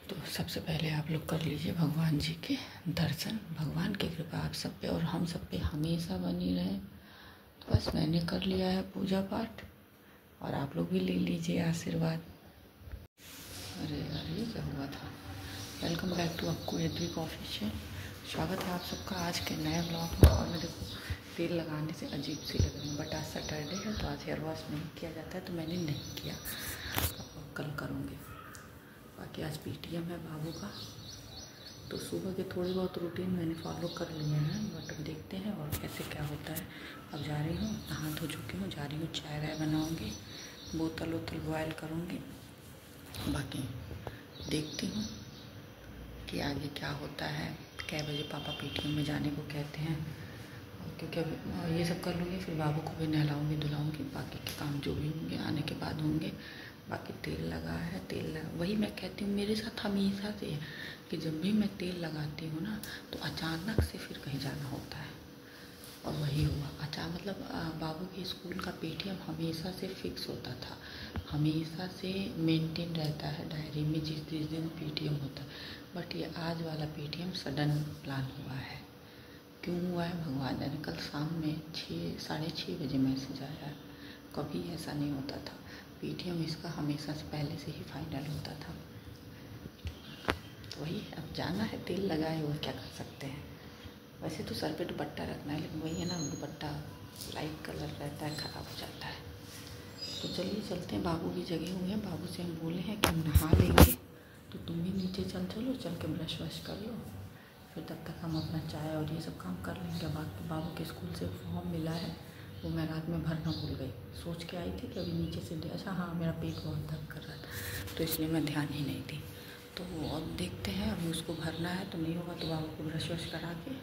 तो सबसे पहले आप लोग कर लीजिए भगवान जी के दर्शन। भगवान की कृपा आप सब पे और हम सब पे हमेशा बनी रहे। तो बस मैंने कर लिया है पूजा पाठ और आप लोग भी ले लीजिए आशीर्वाद। अरे यार ये क्या हुआ था। Welcome back to Akku Advik official. स्वागत है आप सबका आज के नए ब्लॉग में। और मैं देखो तेल लगाने से अजीब सी लग रही हूँ, बट आज सैटरडे है तो आज हेयर वॉश नहीं किया जाता है तो मैंने नहीं किया, कल करूँगी। बाकी आज पीटीएम है बाबू का, तो सुबह के थोड़ी बहुत रूटीन मैंने फॉलो कर लिए हैं, बट अब देखते हैं और कैसे क्या होता है। अब जा रही हूँ, नहा धो चुकी हूँ, जा रही हूँ चाय वाय बनाऊँगी, बोतल वोतल बॉयल करूँगी। बाकी देखती हूँ कि आगे क्या होता है, कै बजे पापा पीटीएम में जाने को कहते हैं, क्योंकि अब ये सब कर लूँगी, फिर बाबू को भी नहलाऊँगी धुलाऊँगी। बाकी के काम जो भी होंगे आने के बाद होंगे। बाकी तेल लगा है, वही मैं कहती हूँ मेरे साथ हमेशा से है कि जब भी मैं तेल लगाती हूँ ना तो अचानक से फिर कहीं जाना होता है। और वही हुआ अचानक, मतलब बाबू के स्कूल का पीटीएम हमेशा से फिक्स होता था, हमेशा से मेंटेन रहता है डायरी में जिस दिन पीटीएम होता है। बट ये आज वाला पीटीएम सडन प्लान हुआ है। क्यों हुआ है भगवान जाने। कल शाम में 6-6:30 बजे मैसेज आया है, कभी ऐसा नहीं होता था। पीटीएम इसका हमेशा से पहले से ही फाइनल होता था। तो वही अब जाना है, तेल लगाए हुए क्या कर सकते हैं। वैसे तो सर पे दुपट्टा रखना है, लेकिन वही है ना, दुपट्टा लाइट कलर रहता है, ख़राब हो जाता है। तो चलिए चलते हैं, बाबू भी जगे हुए हैं। बाबू से हम बोले हैं कि हम नहा लेंगे तो तुम भी नीचे चलो, चल के ब्रश वश कर लो, फिर तब तक हम अपना चाय और ये सब काम कर लेंगे। बाबू के स्कूल से फॉर्म मिला है, वो मैं रात में भरना भूल गई। सोच के आई थी कि अभी नीचे से अच्छा हाँ मेरा पेट बहुत दर्द कर रहा था, तो इसलिए मैं ध्यान ही नहीं दी। तो अब देखते हैं, अभी उसको भरना है, तो नहीं होगा तो बाबू को ब्रश वश करा के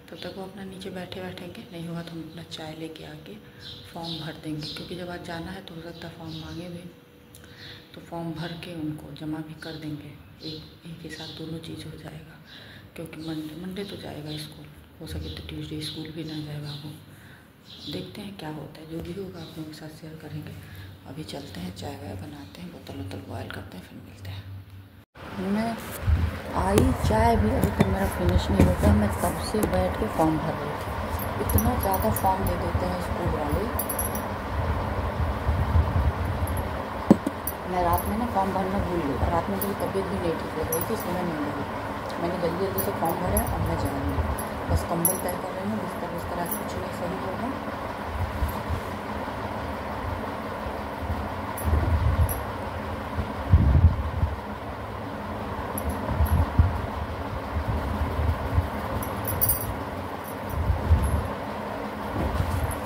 तब तक वो अपना नीचे बैठेंगे, नहीं होगा तो हम अपना चाय लेके आके फॉर्म भर देंगे। क्योंकि जब आज जाना है तो हो सकता है फॉर्म मांगे भी, तो फॉर्म भर के उनको जमा भी कर देंगे। एक के साथ दोनों चीज़ हो जाएगा। क्योंकि मंडे तो जाएगा स्कूल, हो सके तो ट्यूसडे स्कूल भी ना जाए बाबू। देखते हैं क्या होता है, जो भी होगा आप लोगों के साथ शेयर करेंगे। अभी चलते हैं, चाय वाय बनाते हैं, बोतल वोतल बॉयल करते हैं, फिर मिलते हैं। मैं आई, चाय भी अभी तक मेरा फिनिश नहीं होता है। मैं तब से बैठ के फॉर्म भर रही थी। इतना ज़्यादा फॉर्म दे देते हैं स्कूल वाले। मैं रात में ना फॉर्म भरना भूल गई, रात में मेरी तबीयत भी नहीं ठीक लग रही थी, इसलिए मैं नहीं गई। मैंने जल्दी से फॉर्म भरा, अब मैं जाऊँगी। बस कंबल तय कर रही हूँ, बिस्तर आज कुछ नहीं सही होगा।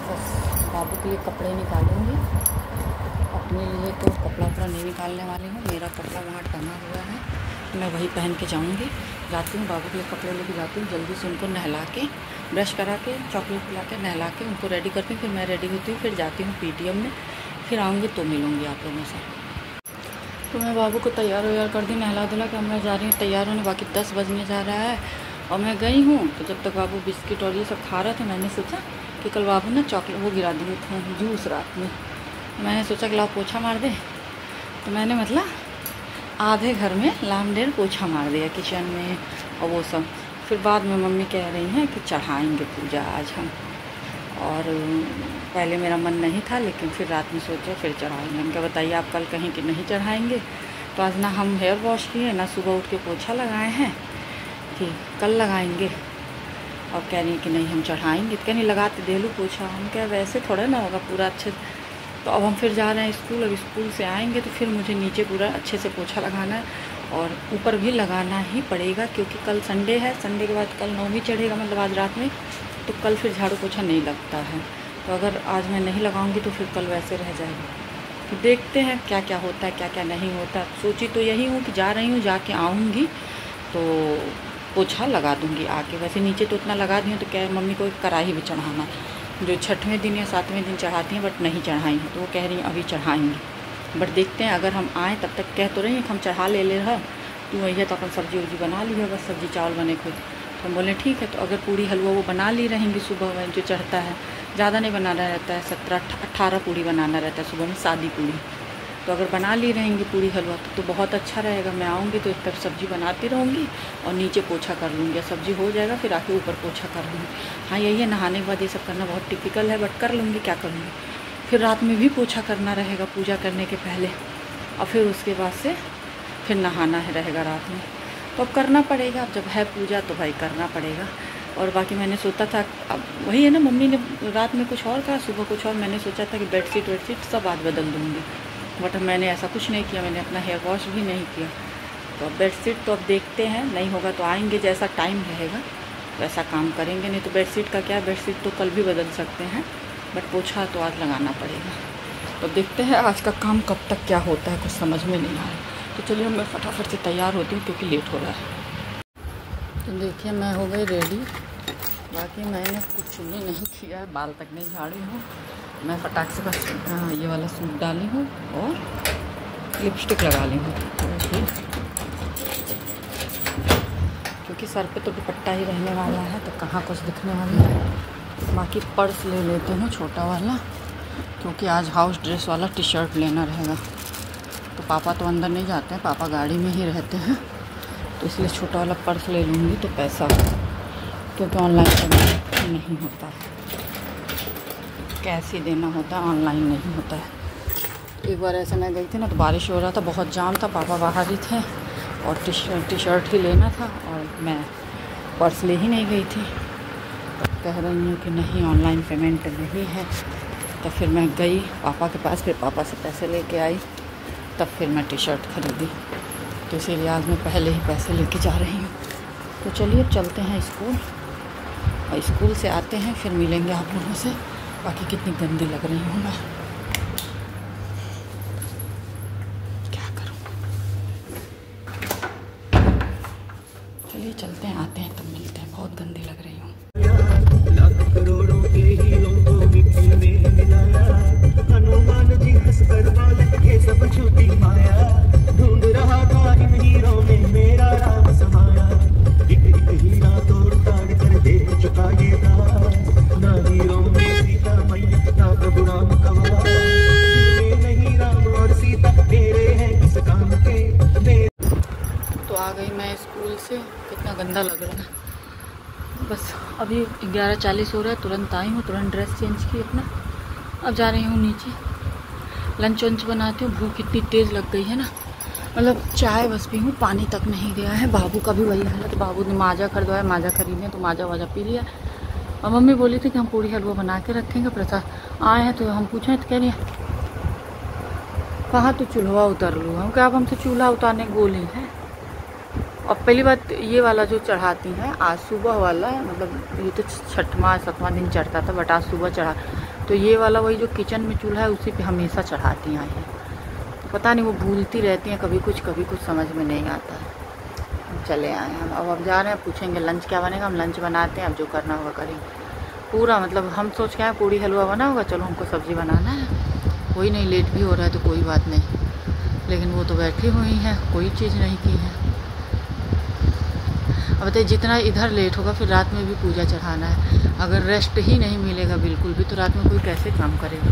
बस बाबू के लिए कपड़े निकालूंगी, अपने लिए तो कपड़ा नहीं निकालने वाली हूँ। मेरा कपड़ा वहाँ टंगा हुआ है, मैं वही पहन के जाऊँगी। जाती हूँ बाबू के लिए कपड़े लेके जाती हूँ, जल्दी से उनको नहला के ब्रश करा के चॉकलेट पिला के नहला के उनको रेडी करती हूँ। फिर मैं रेडी होती हूँ, फिर जाती हूँ पीटीएम में, फिर आऊँगी तो मिलूँगी आप लोगों से। तो मैं बाबू को तैयार कर दी, नहला धुला के मैं जा रही हूँ तैयार होने। बाकी 10 बजने जा रहा है और मैं गई हूँ। तो जब तक बाबू बिस्किट और ये सब खा रहे थे, मैंने सोचा कि कल बाबू ने चॉकलेट वो गिरा दिए थे जूस रात में, मैंने सोचा कि लाओ पोछा मार दे। तो मैंने मतलब आधे घर में लाम डेढ़ पोछा मार दिया किचन में और वो सब। फिर बाद में मम्मी कह रही हैं कि चढ़ाएंगे पूजा आज हम, और पहले मेरा मन नहीं था, लेकिन फिर रात में सोचा फिर चढ़ाएंगे। उनका बताइए आप कल कहीं कि नहीं चढ़ाएंगे। तो आज ना हम हेयर वॉश किए ना सुबह उठ के पोछा लगाए हैं कि कल लगाएंगे, और कह रही कि नहीं हम चढ़ाएंगे। तो कहनी लगाते दे लो पोछा। हम क्या वैसे थोड़ा ना होगा पूरा अच्छे। तो अब हम फिर जा रहे हैं स्कूल, अब स्कूल से आएंगे तो फिर मुझे नीचे पूरा अच्छे से पोछा लगाना है और ऊपर भी लगाना ही पड़ेगा, क्योंकि कल संडे है। संडे के बाद कल 9वीं चढ़ेगा, मतलब आज रात में, तो कल फिर झाड़ू पोछा नहीं लगता है। तो अगर आज मैं नहीं लगाऊंगी तो फिर कल वैसे रह जाएगा। तो देखते हैं क्या क्या होता है, क्या क्या नहीं होता। सोची तो यही हूँ कि जा रही हूँ, जाके आऊँगी तो पोछा लगा दूँगी आके। वैसे नीचे तो उतना लगा दी हूँ, तो क्या मम्मी को कढ़ाई भी चढ़ाना, जो 6वें दिन या 7वें दिन चढ़ाती हैं, बट नहीं चढ़ाई हैं। तो वो कह रही हैं अभी चढ़ाएँगी। बट देखते हैं, अगर हम आएँ तब तक कह तो रही हैं कि हम चढ़ा ले रहा, तू वही है तो अपन सब्जी उब्जी बना ली है, बस सब्जी चावल बने खुद। तो हम बोले ठीक है। तो अगर पूड़ी हलवा वो बना ली रहेंगी सुबह में, जो चढ़ता है ज़्यादा नहीं बनाना रहता है, 17-18 पूड़ी बनाना रहता है सुबह में, सादी पूड़ी। तो अगर बना ली रहेंगी पूड़ी हलवा तो बहुत अच्छा रहेगा। मैं आऊँगी तो एक तरफ सब्ज़ी बनाती रहूँगी और नीचे पोछा कर लूँगी, सब्ज़ी हो जाएगा फिर आके ऊपर पोछा कर लूँगी। हाँ यही है, नहाने के बाद ये सब करना बहुत टिपिकल है, बट कर लूँगी, क्या करूँगी। फिर रात में भी पोछा करना रहेगा पूजा करने के पहले, और फिर उसके बाद से फिर नहाना है रहेगा रात में। तो अब करना पड़ेगा, अब जब है पूजा तो भाई करना पड़ेगा। और बाकी मैंने सोचा था, अब वही है ना, मम्मी ने रात में कुछ और कहा, सुबह कुछ और। मैंने सोचा था कि बेडशीट वेडशीट सब आज बदल दूँगी, बट मैंने ऐसा कुछ नहीं किया। मैंने अपना हेयर वॉश भी नहीं किया। तो अब बेडशीट तो अब देखते हैं, नहीं होगा तो आएंगे, जैसा टाइम रहेगा वैसा काम करेंगे। नहीं तो बेडशीट का क्या, बेडशीट तो कल भी बदल सकते हैं, बट पोछा तो आज लगाना पड़ेगा। तो देखते हैं आज का काम कब तक क्या होता है, कुछ समझ में नहीं आ रहा। तो चलिए मैं फटाफट से तैयार होती हूँ क्योंकि लेट हो रहा है। तो देखिए मैं हो गई रेडी। बाकी मैंने कुछ भी नहीं किया है, बाल तक नहीं झाड़ी हूँ। मैं फटाक से बस ये वाला सूट डाली हूँ और लिपस्टिक लगा ली हूँ, क्योंकि सर पे तो दुपट्टा ही रहने वाला है तो कहाँ कुछ दिखने वाला है। बाकी पर्स ले लेती हूँ छोटा वाला, क्योंकि आज हाउस ड्रेस वाला टी शर्ट लेना रहेगा। तो पापा तो अंदर नहीं जाते हैं, पापा गाड़ी में ही रहते हैं, तो इसलिए छोटा वाला पर्स ले लूँगी तो पैसा, क्योंकि ऑनलाइन पेमेंट नहीं होता है, कैश ही देना होता है, ऑनलाइन नहीं होता है। एक बार ऐसे मैं गई थी ना तो बारिश हो रहा था, बहुत जाम था, पापा बाहर ही थे और टी शर्ट ही लेना था और मैं पर्स ले ही नहीं गई थी। तो कह रही हूँ कि नहीं ऑनलाइन पेमेंट नहीं है। तो फिर मैं गई पापा के पास, फिर पापा से पैसे लेके आई, तब फिर मैं टी शर्ट खरीदी। तो इसीलिए आज मैं पहले ही पैसे लेके जा रही हूँ। तो चलिए चलते हैं स्कूल, और स्कूल से आते हैं फिर मिलेंगे आप लोगों से। बाकी कितनी गंदी लग रही हूँ मैं, क्या करूँ। चलिए चलते हैं, आते हैं तब मिलते हैं। बहुत गंदी लग रही हूँ। लाख करोड़ों के हीरों को मिट्टी में मिलाया, हनुमान जी हंस कर बोले ये सब झूठी माया, ढूंढ रहा था इन हीरों में मेरा राम समाया। एक एक हीरा तोड़ ताड़ कर दे चुका ये दास, ना हीरों में सीता मैया ना प्रभु राम कवा, जिनमें नहीं राम और सीता मेरे हैं किस काम के। तो आ गई मैं स्कूल से, कितना गंदा लग रहा है। बस अभी 11:40 हो रहा है, तुरंत आई हूँ, तुरंत ड्रेस चेंज की अपना। अब जा रही हूँ नीचे, लंच वंच बनाती हूँ। भूख इतनी तेज़ लग गई है ना, मतलब चाय बस पी हूँ, पानी तक नहीं दिया है। बाबू का भी वही हालत, बाबू ने माजा खरीदवाया, माजा खरीदने तो माजा वाजा पी लिया। और मम्मी बोली थी कि हम पूड़ी हलवा बना के रखेंगे, प्रसाद आए हैं तो हम पूछें तो कह रही है कहाँ तो चूल्हा उतर लूँ। हम क्या, अब हमसे चूल्हा उतारने गोली है। और पहली बात ये वाला जो चढ़ाती हैं, आज सुबह वाला, मतलब ये तो 6वां 7वां दिन चढ़ता था, बट आज सुबह चढ़ा। तो ये वाला वही जो किचन में चूल्हा है उसी पे हमेशा चढ़ाती आई हैं। तो पता नहीं वो भूलती रहती हैं, कभी कुछ समझ में नहीं आता है। हम चले आए हैं, अब जा रहे हैं, पूछेंगे लंच क्या बनेगा। हम लंच बनाते हैं, अब जो करना होगा करेंगे पूरा। मतलब हम सोच के आए पूड़ी हलवा बना होगा, चलो हमको सब्ज़ी बनाना है, कोई नहीं, लेट भी हो रहा है तो कोई बात नहीं। लेकिन वो तो बैठी हुई हैं, कोई चीज़ नहीं की है। अब बताइए जितना इधर लेट होगा फिर रात में भी पूजा चढ़ाना है। अगर रेस्ट ही नहीं मिलेगा बिल्कुल भी तो रात में कोई कैसे काम करेगा।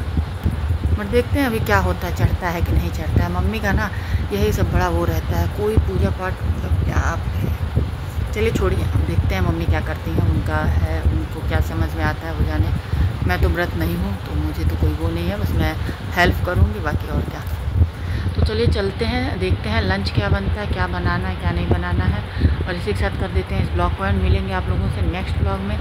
बट देखते हैं अभी क्या होता है, चढ़ता है कि नहीं चढ़ता है। मम्मी का ना यही सब बड़ा वो रहता है, कोई पूजा पाठ मतलब क्या आप। चलिए छोड़िए, अब देखते हैं मम्मी क्या करती हैं, उनका है, उनको क्या समझ में आता है वो जाने। मैं तो व्रत नहीं हूँ तो मुझे तो कोई वो नहीं है, बस मैं हेल्प करूँगी, बाकी और क्या। तो चलिए चलते हैं, देखते हैं लंच क्या बनता है, क्या बनाना है क्या नहीं बनाना है, और इसी के साथ कर देते हैं इस ब्लॉग को एंड। मिलेंगे आप लोगों से नेक्स्ट ब्लॉग में।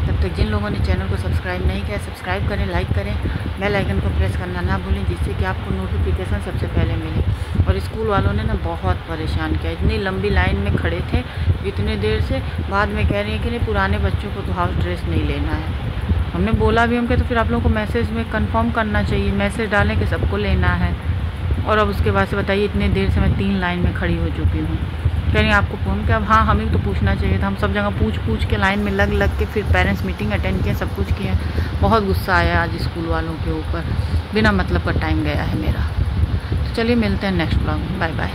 तब तक जिन लोगों ने चैनल को सब्सक्राइब नहीं किया, सब्सक्राइब करें, लाइक करें, बेल आइकन को प्रेस करना ना भूलें, जिससे कि आपको नोटिफिकेशन सबसे पहले मिले। और स्कूल वालों ने ना बहुत परेशान किया, इतनी लंबी लाइन में खड़े थे इतने देर से, बाद में कह रही हैं कि नहीं पुराने बच्चों को तो हाउस ड्रेस नहीं लेना है। हमने बोला भी, हम कहे तो फिर आप लोगों को मैसेज में कंफर्म करना चाहिए, मैसेज डालें कि सबको लेना है। और अब उसके बाद से बताइए इतने देर से मैं 3 लाइन में खड़ी हो चुकी हूँ। कह रही आपको फ़ोन किया, अब हाँ हमें तो पूछना चाहिए था। हम सब जगह पूछ के लाइन में लग के फिर पेरेंट्स मीटिंग अटेंड किया, सब कुछ किया। बहुत गुस्सा आया आज स्कूल वालों के ऊपर, बिना मतलब का टाइम गया है मेरा। तो चलिए मिलते हैं नेक्स्ट ब्लॉग में, बाय बाय।